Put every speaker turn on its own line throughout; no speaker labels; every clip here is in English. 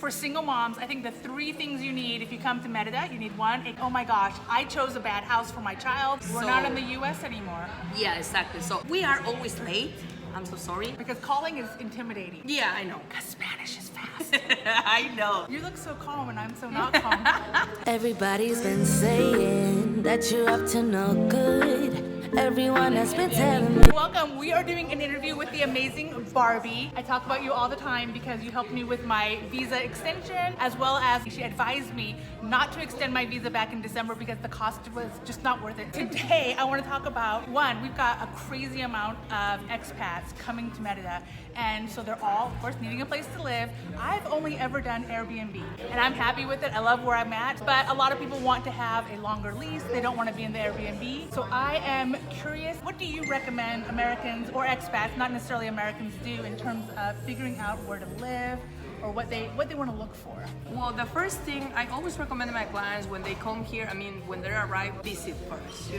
For single moms, I think the 3 things you need if you come to Mérida, you need one, oh my gosh, I chose a bad house for my child. We're not in the US anymore.
Yeah, exactly. So we are always late. I'm so sorry.
Because calling is intimidating.
Yeah, I know.
Because Spanish is fast.
I know.
You look so calm and I'm so not calm.
Everybody's been saying that you're up to no good. Everyone has been telling me.
Welcome. We are doing an interview with the amazing Barby. I talk about you all the time because you helped me with my visa extension, as well as she advised me not to extend my visa back in December because the cost was just not worth it. Today, I want to talk about, one, we've got a crazy amount of expats coming to Mérida, and so they're all, of course, needing a place to live. I've only ever done Airbnb, and I'm happy with it. I love where I'm at, but a lot of people want to have a longer lease. They don't want to be in the Airbnb. So I am curious, what do you recommend Americans or expats, not necessarily Americans, do in terms of figuring out where to live or what they want to look for?
Well, the first thing I always recommend to my clients when they come here, when they arrive, visit first,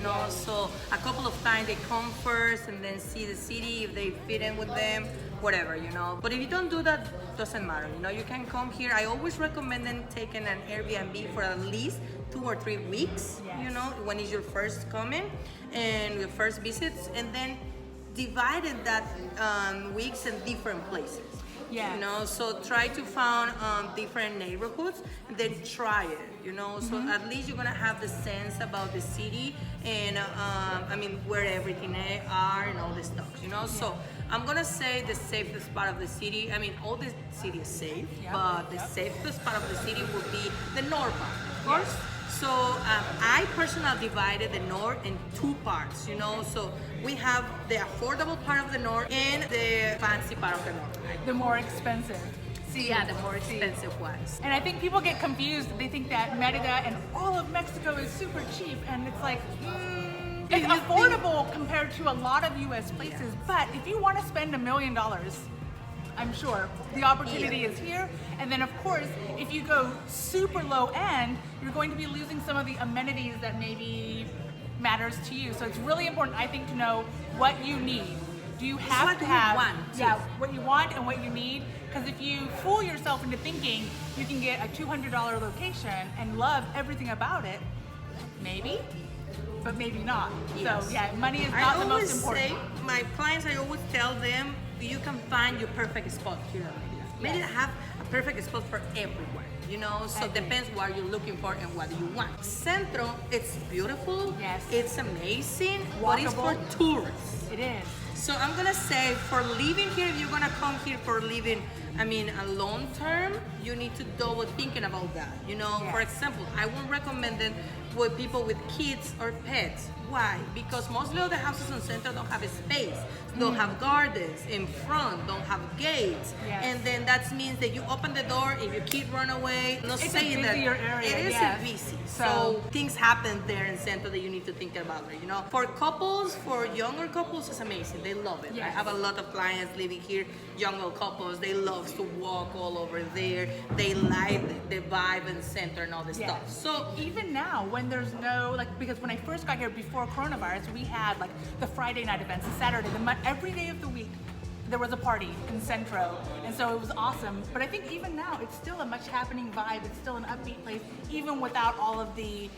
So a couple of times they come first and then see the city, if they fit in with them, whatever, But if you don't do that, doesn't matter, You can come here. I always recommend them taking an Airbnb for at least 2 or 3 weeks,
Yes.
When it's your first coming and your first visits, and then divided that weeks in different places.
Yeah.
So try to find different neighborhoods and then try it, So at least you're gonna have the sense about the city and where everything are and all this stuff, So I'm gonna say the safest part of the city. All the city is safe, but the safest part of the city would be the north part, of course. So I personally divided the north in 2 parts, So we have the affordable part of the north and the fancy part of the north.
The more expensive.
The more expensive ones.
And I think people get confused. They think that Mérida and all of Mexico is super cheap, and it's like, it's affordable compared to a lot of US places. But if you want to spend $1 million, I'm sure the opportunity is here. And then of course, if you go super low end, you're going to be losing some of the amenities that maybe matters to you. So it's really important, I think, to know what you need. Do you have to have what you want and what you need? Because if you fool yourself into thinking you can get a $200 location and love everything about it, maybe, but maybe not.
Yes.
So money is not the most important.
My clients, I always tell them, you can find your perfect spot here in Mérida. Mérida have a perfect spot for everyone, So it depends what you're looking for and what you want. Centro, it's beautiful.
Yes.
It's amazing,
Walkable.
but it's for tourists.
It is.
So I'm gonna say for living here, if you're gonna come here for living, a long term, you need to double thinking about that. For example, I won't recommend it with people with kids or pets. Why? Because mostly of the houses in Centro don't have a space, don't have gardens in front, don't have gates, and then that means that you open the door, if your kid run away, not
it's
saying
a
that
busier area,
it is busy. So things happen there in Centro that you need to think about it. For couples, for younger couples, it's amazing. They love it.
Yes.
I have a lot of clients living here, younger couples. They love to walk all over there. They like the vibe and Centro and all this stuff.
So even now, when there's no, because when I first got here before coronavirus, we had the Friday night events, the Saturday, every day of the week, there was a party in Centro, and so it was awesome. But I think even now, it's still a much happening vibe. It's still an upbeat place, even without all of the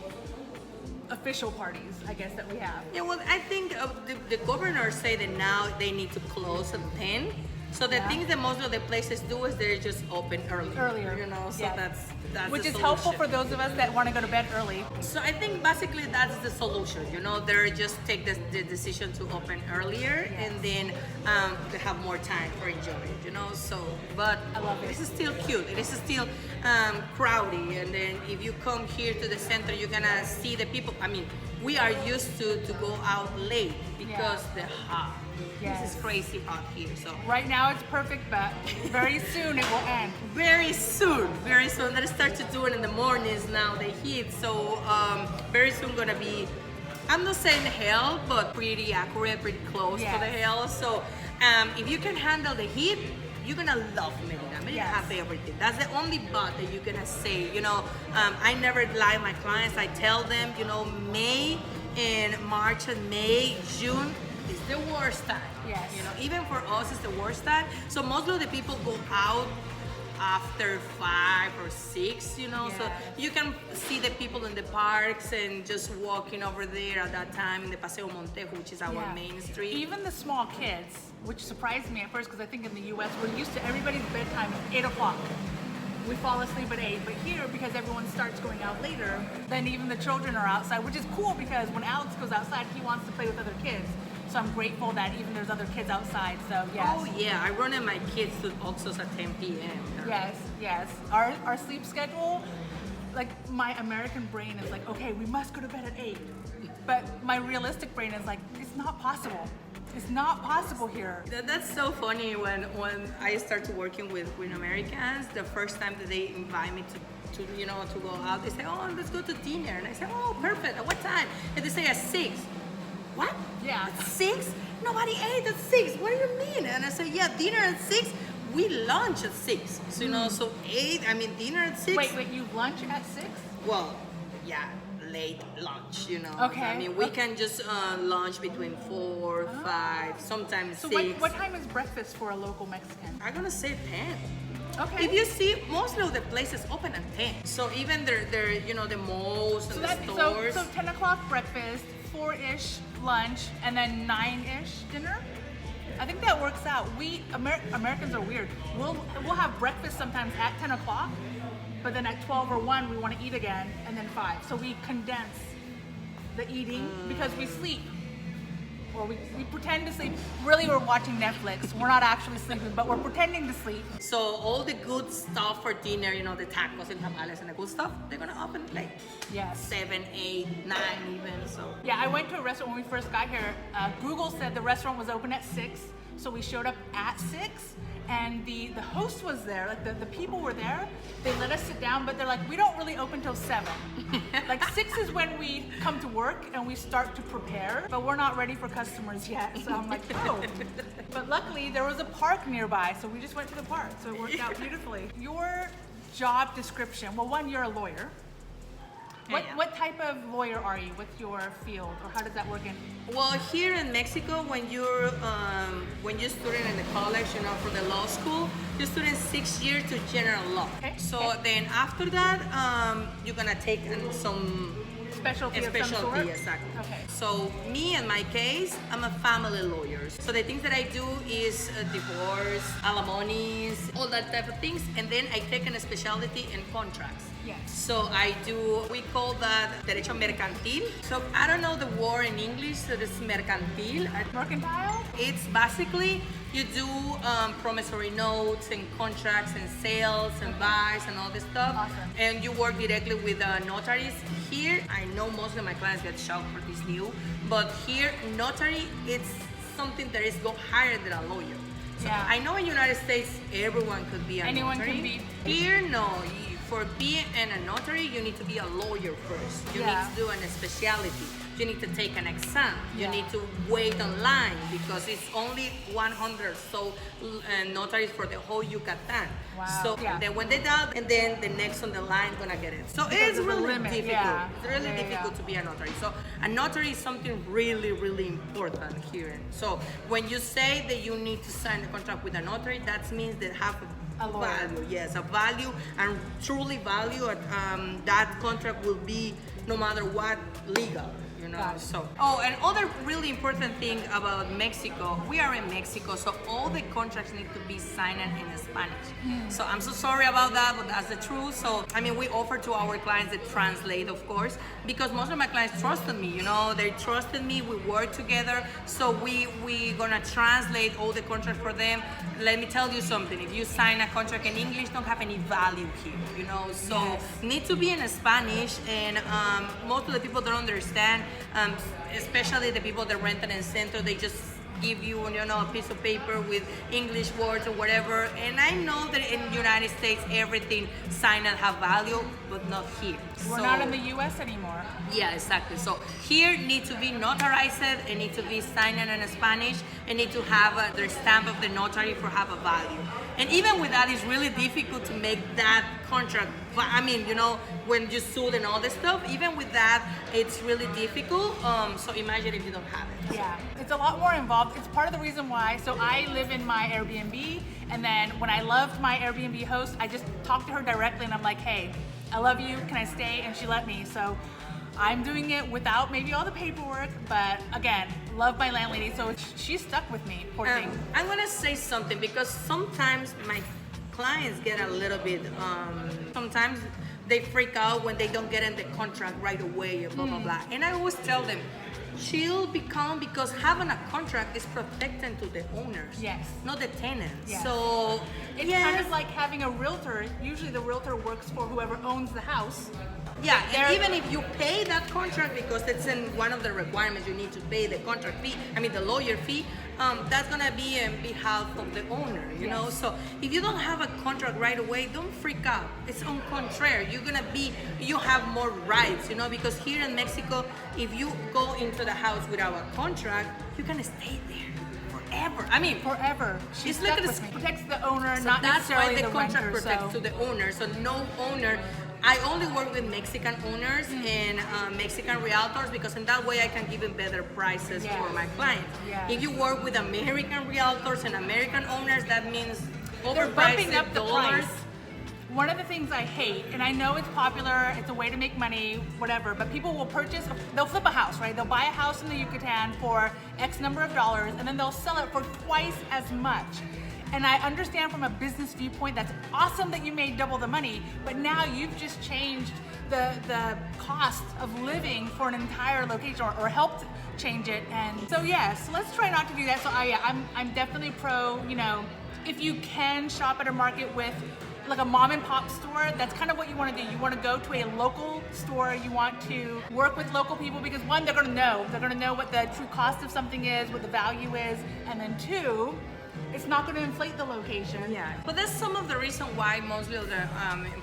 official parties, I guess, that we have.
Yeah, well, I think the governor said that now they need to close at 10. So the things that most of the places do is they're just open earlier. So that's
which
the
is helpful
solution.
for those of us that want to go to bed early.
So I think basically that's the solution. They're just take the decision to open earlier and then they have more time for enjoying. So but
I love it.
This is still cute. It is still crowded, and then if you come here to the center, you're gonna see the people. We are used to go out late because the hot.
Yes.
This is crazy hot here. So
Right now it's perfect, but very soon it will end.
very soon. Let's start to do it in the mornings now, the heat. So very soon gonna be, I'm not saying hell, but pretty accurate, pretty close to the hell. So if you can handle the heat, you're gonna love Mérida. Mérida have everything. That's the only but that you're gonna say. I never lie my clients. I tell them, May and March and May, June is the worst time.
Yes.
Even for us, it's the worst time. So most of the people go out after 5 or 6, you know, so you can see the people in the parks and just walking over there at that time in the Paseo Montejo, which is our main street.
Even the small kids, which surprised me at first because I think in the US we're used to everybody's bedtime is 8 o'clock. We fall asleep at 8, but here, because everyone starts going out later, then even the children are outside, which is cool because when Alex goes outside, he wants to play with other kids. So I'm grateful that even there's other kids outside, so yes.
Oh yeah, I run in my kids to also at 10 p.m.
Yes. Our sleep schedule, like my American brain is like, okay, we must go to bed at 8. But my realistic brain is like, it's not possible. It's not possible here.
That's so funny when I started working with Americans, the first time that they invite me to go out, they say, oh, let's go to dinner. And I say, oh, perfect, at what time? And they say at 6. What?
Yeah.
At 6? Nobody ate at 6. What do you mean? And I say, yeah, dinner at 6. We lunch at 6. So, so 8, dinner at 6.
Wait, you lunch at 6?
Well, yeah. Late lunch,
Okay.
We can just lunch between 4, 5, sometimes 6.
So what time is breakfast for a local Mexican?
I'm gonna say 10.
Okay.
If you see, most of the places open at 10. So even they're the malls and the stores.
So 10 o'clock breakfast, 4-ish lunch, and then 9-ish dinner? I think that works out. We Americans are weird. We'll have breakfast sometimes at 10 o'clock. But then at 12 or 1, we want to eat again, and then 5. So we condense the eating because we sleep. Or we pretend to sleep. Really, we're watching Netflix. We're not actually sleeping, but we're pretending to sleep.
So all the good stuff for dinner, the tacos and tamales and the good stuff, they're going to open late.
Yes.
7, 8, 9 even, so.
Yeah, I went to a restaurant when we first got here. Google said the restaurant was open at 6, so we showed up at 6. And the host was there, like the people were there. They let us sit down, but they're like, we don't really open till 7. Like 6 is when we come to work and we start to prepare, but we're not ready for customers yet. So I'm like, oh. But luckily there was a park nearby, so we just went to the park. So it worked out beautifully. Your job description, well, one, you're a lawyer. What type of lawyer are you? What's your field, or how does that work in?
Well, here in Mexico, when you're student in the college, for the law school, you're student 6 years to general law. Okay. So then after that, you're gonna take some
specialty of some sort?
Exactly.
Okay.
So me, in my case, I'm a family lawyer. So the things that I do is divorce, alimonies, all that type of things, and then I take a specialty in contracts.
Yes.
So we call that derecho mercantil. So I don't know the word in English, so it's mercantil.
Mercantile?
It's basically you do promissory notes and contracts and sales and buys and all this stuff.
Awesome.
And you work directly with notaries. Here, I know most of my clients get shocked for this new, but here, notary, it's something that is go higher than a lawyer. So I know in the United States, everyone could be a notary.
Anyone can be.
Here, no. For being a notary, you need to be a lawyer first. You need to do a specialty. You need to take an exam. You need to wait online because it's only 100 notaries for the whole Yucatan.
Wow.
So then when they're done, and then the next on the line gonna get it. So it's really difficult.
Yeah.
It's really difficult to be a notary. So a notary is something really, really important here. So when you say that you need to sign a contract with a notary, that means that have
a
value. Yes, a value, and truly value. That contract will be, no matter what, legal. So and other really important thing about Mexico, we are in Mexico, so all the contracts need to be signed in Spanish. So I'm so sorry about that, but that's the truth. So we offer to our clients to translate, of course, because most of my clients trusted me. They trusted me. We work together, so we gonna translate all the contracts for them. Let me tell you something: if you sign a contract in English, don't have any value here. So need to be in Spanish, and most of the people don't understand. Especially the people that rent in center, they just give you a piece of paper with English words or whatever. And I know that in the United States everything signed and have value, but not here.
We're not in the US anymore.
Yeah, exactly. So here need to be notarized, it need to be signed in Spanish, and need to have the stamp of the notary for have a value. And even with that, it's really difficult to make that contract. When you sue and all this stuff, even with that, it's really difficult. So imagine if you don't have it.
Yeah, it's a lot more involved. It's part of the reason why. So I live in my Airbnb, And then when I loved my Airbnb host, I just talked to her directly and I'm like, hey, I love you, can I stay? And she let me. So I'm doing it without maybe all the paperwork, but again, love my landlady, so she stuck with me, poor thing.
I'm gonna say something because sometimes my clients get a little bit, sometimes they freak out when they don't get in the contract right away, blah, blah, blah. And I always tell them, chill, be calm, because having a contract is protecting to the owners,
Yes.
not the tenants.
Yes.
So
It's kind of like having a realtor. Usually the realtor works for whoever owns the house.
yeah, and even if you pay that contract, because it's in one of the requirements, you need to pay the contract fee, the lawyer fee, that's gonna be on behalf of the owner, you know? So if you don't have a contract right away, don't freak out. It's on contrary, you have more rights, you know? Because here in Mexico, if you go into the house without a contract, you can stay there forever.
Forever. She
It's
stuck
like
with me. Protects the owner,
So
not
that's why
necessarily
the
the
contract
renter.
protects
So.
to the owner. So no owner. I only work with Mexican owners and Mexican realtors because in that way I can give them better prices
Yes.
for my clients.
Yes.
If you work with American realtors and American owners, that means
They're
overpriced
bumping up the
dollars.
price. One of the things I hate, and I know it's popular, it's a way to make money, whatever, but people will they'll flip a house, right? They'll buy a house in the Yucatan for X number of dollars, and then they'll sell it for twice as much. And I understand from a business viewpoint, that's awesome that you made double the money, but now you've just changed the cost of living for an entire location or helped change it. And so yes, let's try not to do that. So I'm definitely pro, if you can shop at a market with like a mom and pop store, that's kind of what you want to do. You want to go to a local store, you want to work with local people because one, they're going to know what the true cost of something is, what the value is, and then two, it's not going to inflate the location.
Yeah, but that's some of the reason why mostly of the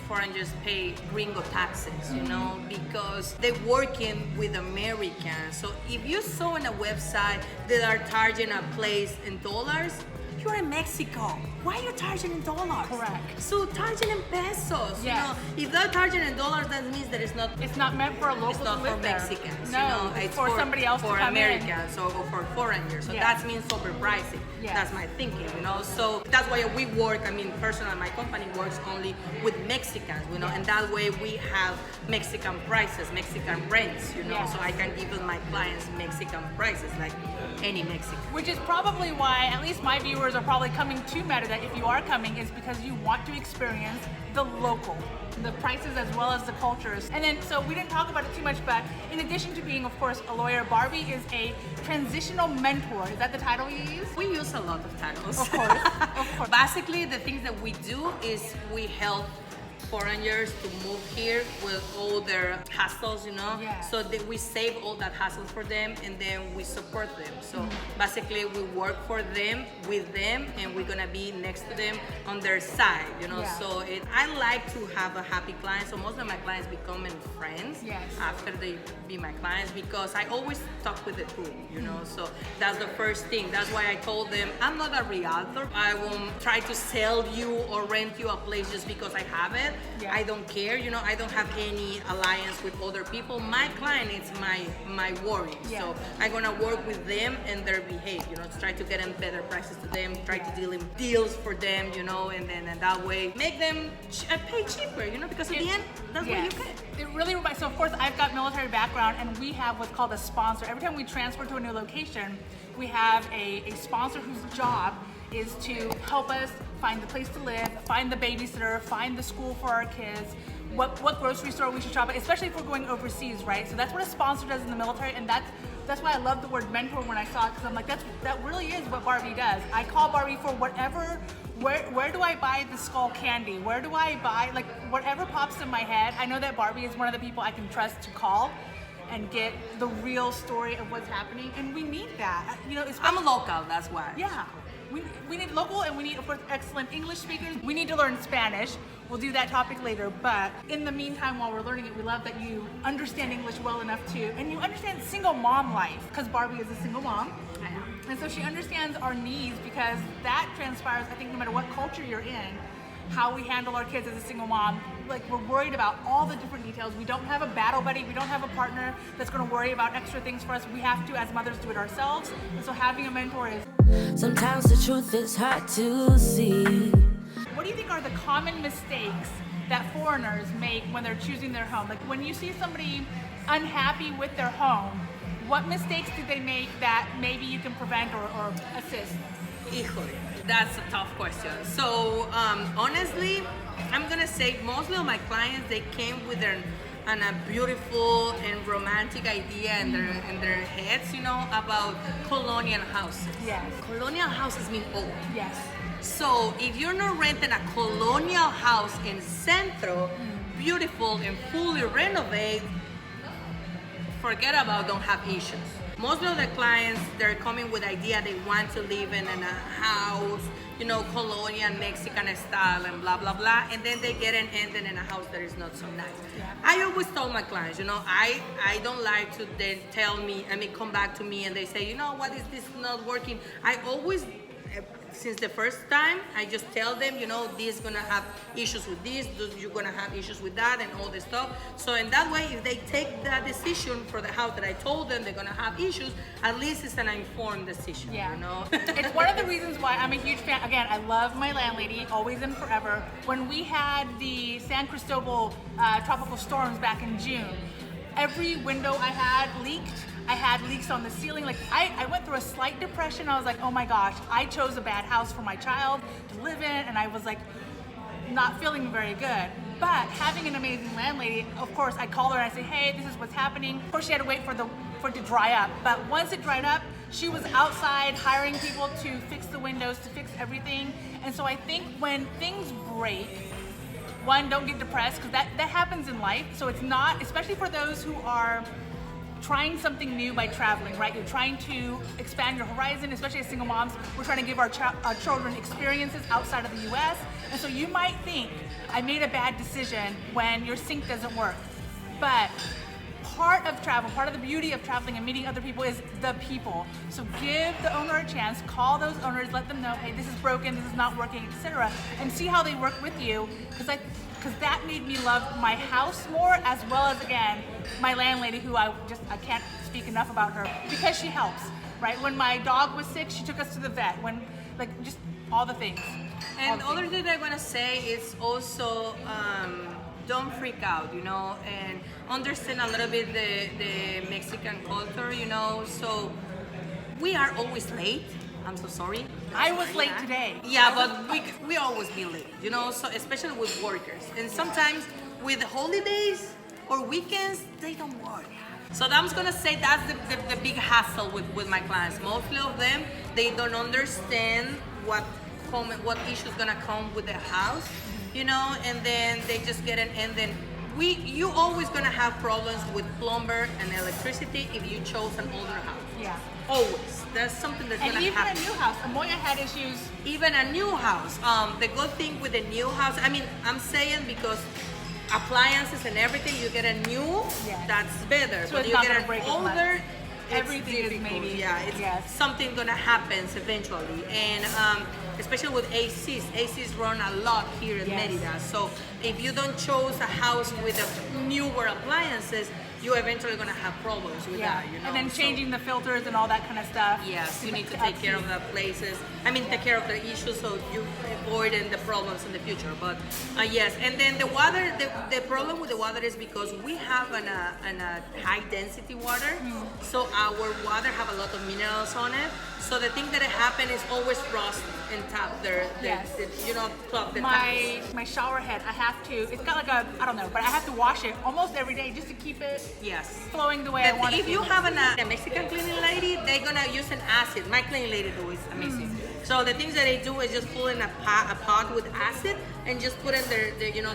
foreigners pay gringo taxes, you know, because they're working with Americans. So if you saw on a website that are charging a place in dollars, you're in Mexico. Why are you charging in dollars?
Correct.
So charging in pesos.
Yes.
You know, if they're charging in dollars, that means that it's not
meant for a local
it's not
to live
for
there.
Mexicans.
No,
you know,
it's for somebody else to
for
come in.
Americans or for foreigners. So
Yes.
that means overpricing.
Yes.
That's my thinking, you know. So that's why we work. Personally, my company works only with Mexicans, you know, and that way we have Mexican prices, Mexican rents, you know.
Yes.
So I can give my clients Mexican prices, like any Mexican.
Which is probably why, at least my viewers are probably coming to Mérida, if you are coming, is because you want to experience the local, the prices as well as the cultures. And then, so we didn't talk about it too much, but in addition to being, of course, a lawyer, Barby is a transitional mentor. Is that the title you use?
We use a lot of titles.
Of course, of course.
Basically, the things that we do is we help foreigners to move here with all their hassles, you know.
Yeah.
So that we save all that hassles for them, and then we support them. So basically, we work for them, with them, and we're gonna be next to them on their side, you know.
Yeah.
So I like to have a happy client. So most of my clients becoming friends
Yes.
after they be my clients because I always talk with the truth, you know. So that's the first thing. That's why I told them I'm not a realtor. I won't try to sell you or rent you a place just because I have it.
Yeah.
I don't care, you know. I don't have any alliance with other people. My client is my worry.
Yeah.
So I'm gonna work with them and their behavior, you know, to try to get them better prices to them, try to deal in deals for them, you know, and then and that way make them pay cheaper, you know, because at the end that's what you pay.
It really reminds. So of course I've got military background, and we have what's called a sponsor. Every time we transfer to a new location, we have a sponsor whose job is to help us find the place to live, find the babysitter, find the school for our kids, what grocery store we should shop at, especially if we're going overseas, right? So that's what a sponsor does in the military, and that's why I love the word mentor when I saw it, because I'm like, that really is what Barby does. I call Barby for whatever. Where do I buy the skull candy? Where do I buy, like, whatever pops in my head? I know that Barby is one of the people I can trust to call and get the real story of what's happening, and we need that. You know,
I'm a local, that's why.
yeah. We need local, and we need, of course, excellent English speakers. We need to learn Spanish. We'll do that topic later, but in the meantime, while we're learning it, we love that you understand English well enough to, and you understand single mom life, because Barby is a single mom.
I am.
And so she understands our needs, because that transpires, I think, no matter what culture you're in, how we handle our kids as a single mom. Like, we're worried about all the different details. We don't have a battle buddy. We don't have a partner that's going to worry about extra things for us. We have to, as mothers, do it ourselves. And so having a mentor is
Sometimes the truth is hard to see.
What do you think are the common mistakes that foreigners make when they're choosing their home? Like when you see somebody unhappy with their home, what mistakes do they make that maybe you can prevent or assist?
Híjole, that's a tough question. So honestly, I'm gonna say mostly of my clients, they came with a beautiful and romantic idea in their heads, you know, about colonial houses.
Yes.
Colonial houses mean old.
Yes.
So if you're not renting a colonial house in Centro, beautiful and fully renovated, forget about don't have issues. Most of the clients, they're coming with idea they want to live in a house, you know, colonial Mexican style and blah, blah, blah. And then they get ended in a house that is not so nice.
Yeah.
I always tell my clients, you know, I don't like to then come back to me and they say, you know, what is this not working? I always, since the first time, I just tell them, you know, this is gonna have issues with this, you're gonna have issues with that and all this stuff. So in that way, if they take that decision for the house that I told them they're gonna have issues, at least it's an informed decision,
Yeah.
you know?
It's one of the reasons why I'm a huge fan. Again, I love my landlady, always and forever. When we had the San Cristobal tropical storms back in June, every window I had leaked. I had leaks on the ceiling. Like I went through a slight depression. I was like, oh my gosh, I chose a bad house for my child to live in, and I was like not feeling very good. But having an amazing landlady, of course, I call her and I say, hey, this is what's happening. Of course, she had to wait for it to dry up. But once it dried up, she was outside hiring people to fix the windows, to fix everything. And so I think when things break, one, don't get depressed, because that happens in life. So it's not, especially for those who are trying something new by traveling, right? You're trying to expand your horizon, especially as single moms. We're trying to give our children experiences outside of the US. And so you might think, I made a bad decision when your sink doesn't work. But part of travel, part of the beauty of traveling and meeting other people is the people. So give the owner a chance, call those owners, let them know, hey, this is broken, this is not working, etc., and see how they work with you. Because that made me love my house more, as well as, again, my landlady, who I can't speak enough about her, because she helps, right? When my dog was sick, she took us to the vet. When, like, just all the things.
And other thing I want to say is also, don't freak out, you know, and understand a little bit the Mexican culture, you know. So we are always late. I'm so sorry.
I was late today.
Yeah, but we always be late, you know. So especially with workers, and sometimes with holidays or weekends, they don't work. So I'm gonna say that's the big hassle with my clients. Mostly of them, they don't understand what issues gonna come with the house, you know, and then they just get it, and then you always gonna have problems with plumber and electricity if you chose an older house.
Yeah.
Always. That's something that's
And
gonna
even
happen.
a new house. Amoya had issues.
Even a new house. The good thing with a new house, I mean, I'm saying because appliances and everything, you get a new,
Yes.
that's better.
So
but
it's
you
not
get
gonna
an
break as much.
older,
Everything is
difficult.
maybe-
Yeah, it's
yes.
something gonna happen eventually. And especially with ACs run a lot here in
Yes.
Mérida. So if you don't choose a house with newer appliances, you eventually gonna have problems with
Yeah.
that, you know.
And then
So-
changing the filters and all that kind of stuff.
Yes, you need to take care of the places. I mean, take care of the issues so you avoid the problems in the future. But yes, and then the water. The problem with the water is because we have an high density water, so our water have a lot of minerals on it. So the thing that happen is always rust in top.
Yes.
Clog the taps.
My shower head, I have to. It's got like I don't know, but I have to wash it almost every day just to keep it
Yes.
flowing the way I want it
If
to.
you have a Mexican cleaning lady, they're gonna use an acid. My cleaning lady do is amazing. So the things that they do is just pull in a pot with acid and just put in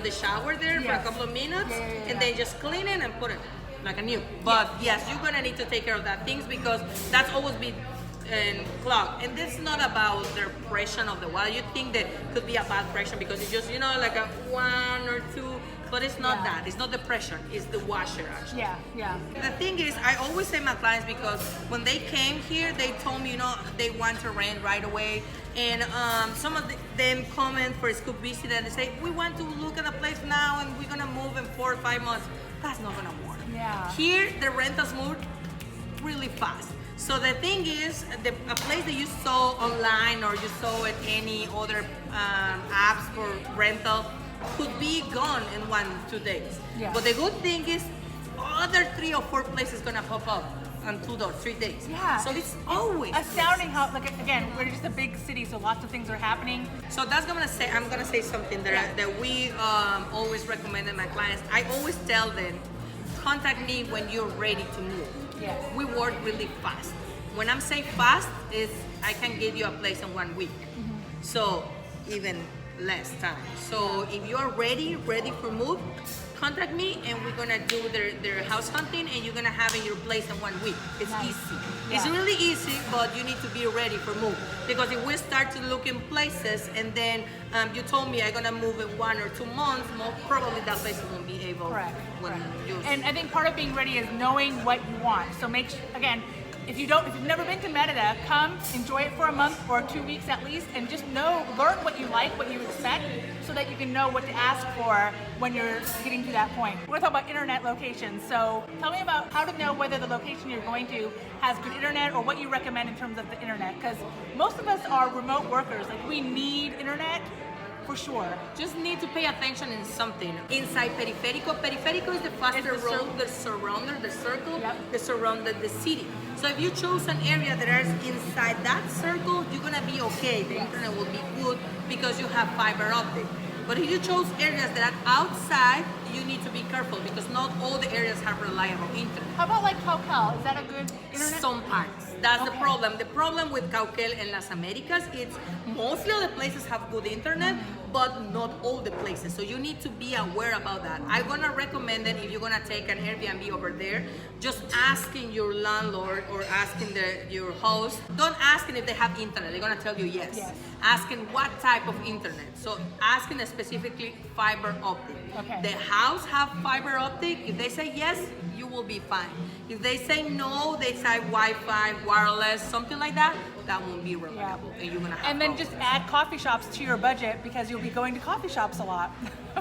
the shower there for a
Yes.
couple of minutes,
Yeah.
and then just clean it and put it like a new. But yes, you're gonna need to take care of that things because that's always be clogged. And this is not about the pressure of the water. You think that could be a bad pressure because it's just like a 1 or 2. But it's not
Yeah.
that. It's not the pressure. It's the washer actually.
Yeah.
The thing is, I always say my clients because when they came here, they told me, they want to rent right away. And some of them comment for a school visit and they say, we want to look at a place now and we're gonna move in 4 or 5 months. That's not gonna work.
Yeah.
Here, the rentals move really fast. So the thing is, a place that you saw online or you saw at any other apps for rental could be gone in 1-2 days.
Yeah.
But the good thing is, other 3 or 4 places gonna pop up in 2 or 3 days.
Yeah.
So it's always
astounding how, like, again, we're just a big city, so lots of things are happening.
So that's I'm gonna say something that we always recommend to my clients. I always tell them, contact me when you're ready to move.
Yes.
We work really fast. When I'm saying fast, is I can give you a place in 1 week. So even less time. So if you're ready for move, contact me and we're gonna do their house hunting and you're gonna have in your place in 1 week. It's easy.
Yeah.
It's really easy, but you need to be ready for move. Because if we start to look in places and then you told me I'm gonna move in 1 or 2 months, probably that place won't be able.
Correct.
When you.
And I think part of being ready is knowing what you want. So again, if you've never been to Mérida, come, enjoy it for a month or 2 weeks at least, and just learn what you like, what you expect, so that you can know what to ask for when you're getting to that point. We're gonna talk about internet locations. So tell me about how to know whether the location you're going to has good internet or what you recommend in terms of the internet. Because most of us are remote workers. Like, we need internet for sure.
Just need to pay attention in something. Inside Periférico is the faster road that surrounded the circle, that surrounded the city. So if you choose an area that is inside that circle, you're gonna be okay. The internet will be good because you have fiber optic. But if you chose areas that are outside, you need to be careful because not all the areas have reliable internet.
How about like Cauquel? Is that a good internet?
Some parts. That's the problem. The problem with Cauquel and Las Americas, it's mostly all the places have good internet, but not all the places. So you need to be aware about that. I'm gonna recommend that if you're gonna take an Airbnb over there, just asking your landlord or asking your host, don't asking if they have internet. They're gonna tell you yes. Asking what type of internet. So asking specifically fiber optic.
Okay.
The house have fiber optic. If they say yes, you will be fine. If they say no, they say Wi-Fi, wireless, something like that, that won't be reliable, and you're gonna have.
And then
problems.
just add coffee shops to your budget because you'll be going to coffee shops a lot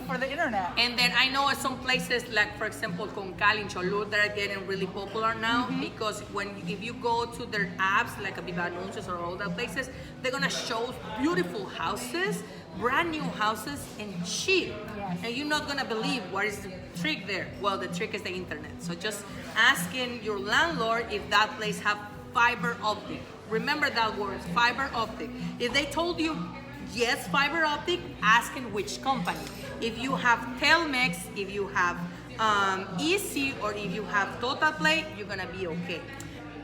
for the internet.
And then I know some places like, for example, Concal in Cholula, that are getting really popular now because if you go to their apps like Viva Anuncios or all that places, they're gonna show beautiful houses, brand new houses, and cheap.
Yes.
And you're not gonna believe what is the trick there. Well, the trick is the internet. So just asking your landlord if that place have fiber optic. Remember that word, fiber optic. If they told you yes, fiber optic, asking which company. If you have Telmex, if you have Easy, or if you have Total Play, you're gonna be okay.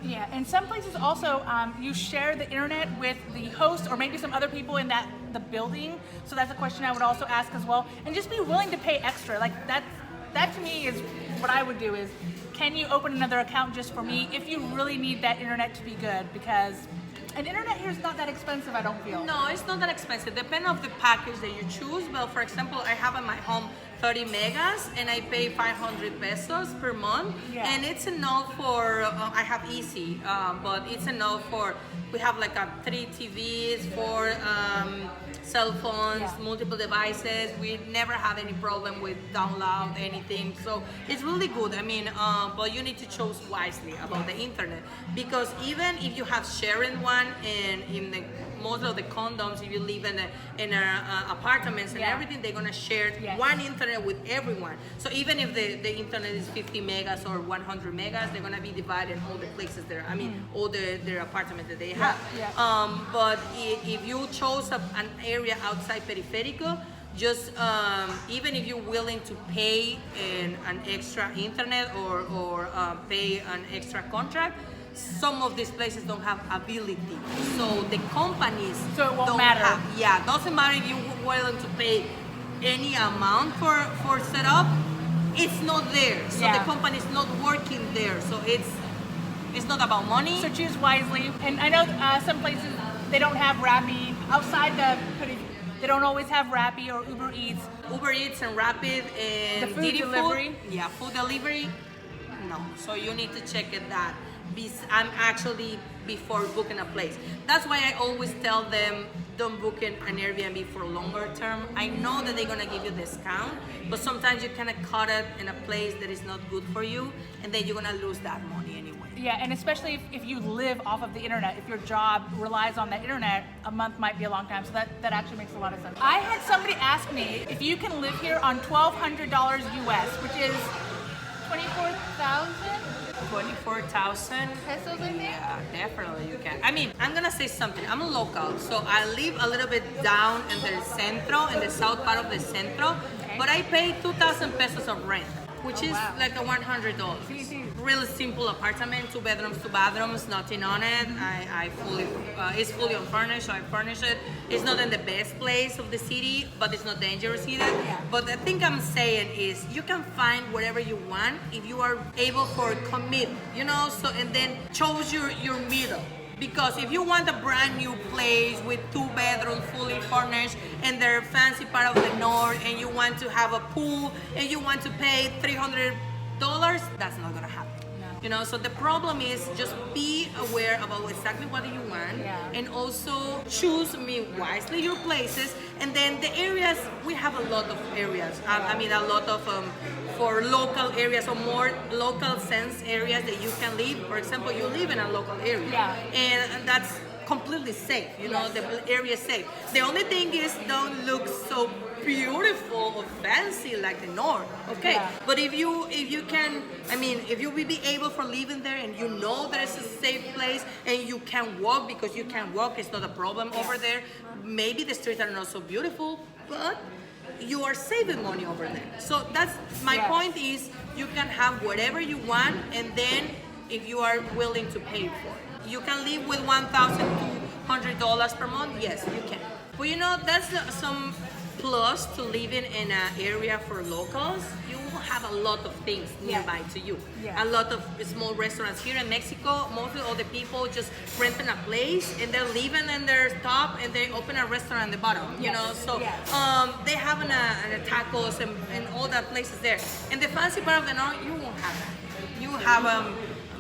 Yeah, and some places also you share the internet with the host or maybe some other people in the building. So that's a question I would also ask as well. And just be willing to pay extra. Like that to me is what I would do is, can you open another account just for me if you really need that internet to be good? Because an internet here is not that expensive, I don't feel.
No, it's not that expensive. Depending on the package that you choose. Well, for example, I have in my home 30 megas and I pay 500 pesos per month.
Yeah.
And it's enough for, I have Easy, but it's enough for, we have like 3 TVs, 4 cell phones, multiple devices. We never have any problem with download anything. So it's really good. I mean, but you need to choose wisely about the internet, because even if you have sharing one and in the most of the condoms, if you live in apartments and everything, they're gonna share one internet with everyone. So even if the internet is 50 megas or 100 megas, they're gonna be divided in all the places there. I mean, all their apartments that they have. But if you chose an area outside Periférico, just even if you're willing to pay an extra internet or pay an extra contract, some of these places don't have ability. So the companies
So it won't
don't
matter.
have. Doesn't matter if you're willing to pay any amount for setup, it's not there. So the company's not working there. So it's not about money.
So choose wisely. And I know some places they don't have Rappi outside they don't always have Rappi or Uber Eats.
Uber Eats and Rapid and
The food
Didi
delivery?
Food. Food delivery. No. So you need to check it that. I'm actually before booking a place. That's why I always tell them, don't book an Airbnb for longer term. I know that they're gonna give you discount, but sometimes you kind of cut it in a place that is not good for you, and then you're gonna lose that money anyway.
Yeah, and especially if you live off of the internet, if your job relies on the internet, a month might be a long time. So that actually makes a lot of sense. I had somebody ask me if you can live here on $1,200 US, which is 24,000
24,000
pesos, I think.
Yeah, definitely you can. I mean, I'm gonna say something. I'm a local, so I live a little bit down in the centro, in the south part of the centro, but I pay 2,000 pesos of rent, which is
wow.
like a $100. Really simple apartment, 2 bedrooms, 2 bathrooms, nothing on it. It's fully unfurnished, so I furnish it. It's not in the best place of the city, but it's not dangerous either.
Yeah.
But the thing I'm saying is you can find whatever you want if you are able for commit, you know, so and then chose your middle. Because if you want a brand new place with 2 bedrooms fully furnished and they're fancy part of the north and you want to have a pool and you want to pay $300, that's not gonna happen.
No.
You know, so the problem is just be aware about exactly what you want and also choose wisely your places. And then the areas, we have a lot of areas. I mean, a lot of for local areas or more local sense areas that you can live. For example, you live in a local area and that's completely safe, you know, the area is safe. The only thing is don't look so beautiful or fancy like the north, okay? But if you can, I mean, if you will be able for living there and you know there's a safe place and you can walk, because you can walk, it's not a problem over there. Maybe the streets are not so beautiful, but you are saving money over there. So that's my point is you can have whatever you want, and then if you are willing to pay for it. You can live with $1,200 per month, yes, you can. But you know, that's some plus to living in an area for locals. You will have a lot of things nearby to you. A lot of small restaurants here in Mexico. Mostly all the people just renting a place and they're living in their top and they open a restaurant at the bottom. You know, so they have a tacos and all that places there. And the fancy part of the north, you won't have that. You have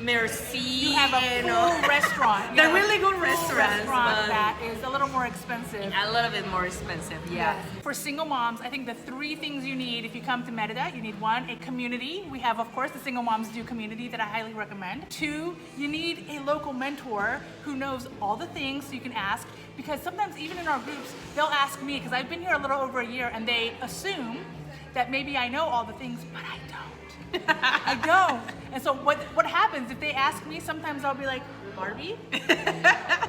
Merci.
You have a full restaurant.
They're really good restaurants.
That is a little more expensive.
A little bit more expensive, yeah.
For single moms, I think the 3 things you need if you come to Mérida, you need 1, a community. We have, of course, the Single Moms Do community that I highly recommend. 2, you need a local mentor who knows all the things so you can ask, because sometimes even in our groups, they'll ask me, because I've been here a little over a year, and they assume that maybe I know all the things, but I don't. I don't. And so what happens if they ask me, sometimes I'll be like, Barby?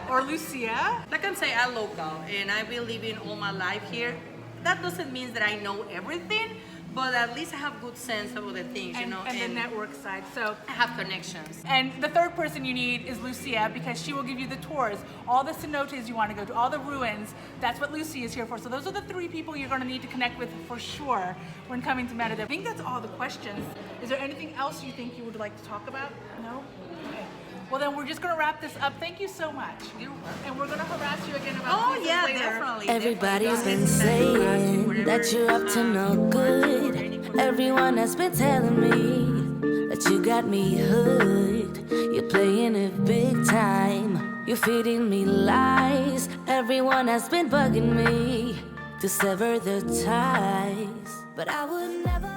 Or Lucia?
Like I say, I'm local and I've been living all my life here. That doesn't mean that I know everything, but at least I have good sense about the things, you know.
And the network side. So
I have connections.
And the 3rd person you need is Lucia, because she will give you the tours, all the cenotes you want to go to, all the ruins. That's what Lucia is here for. So those are the 3 people you're going to need to connect with for sure when coming to Mérida. I think that's all the questions. Is there anything else you think you would like to talk about? No? Okay. Well, then we're just going to wrap this up. Thank you so much. And we're going to harass you again about this later.
Definitely.
Everybody's been saying that you're up to no good. Everyone has been telling me that you got me hooked. You're playing it big time. You're feeding me lies. Everyone has been bugging me to sever the ties, but I would never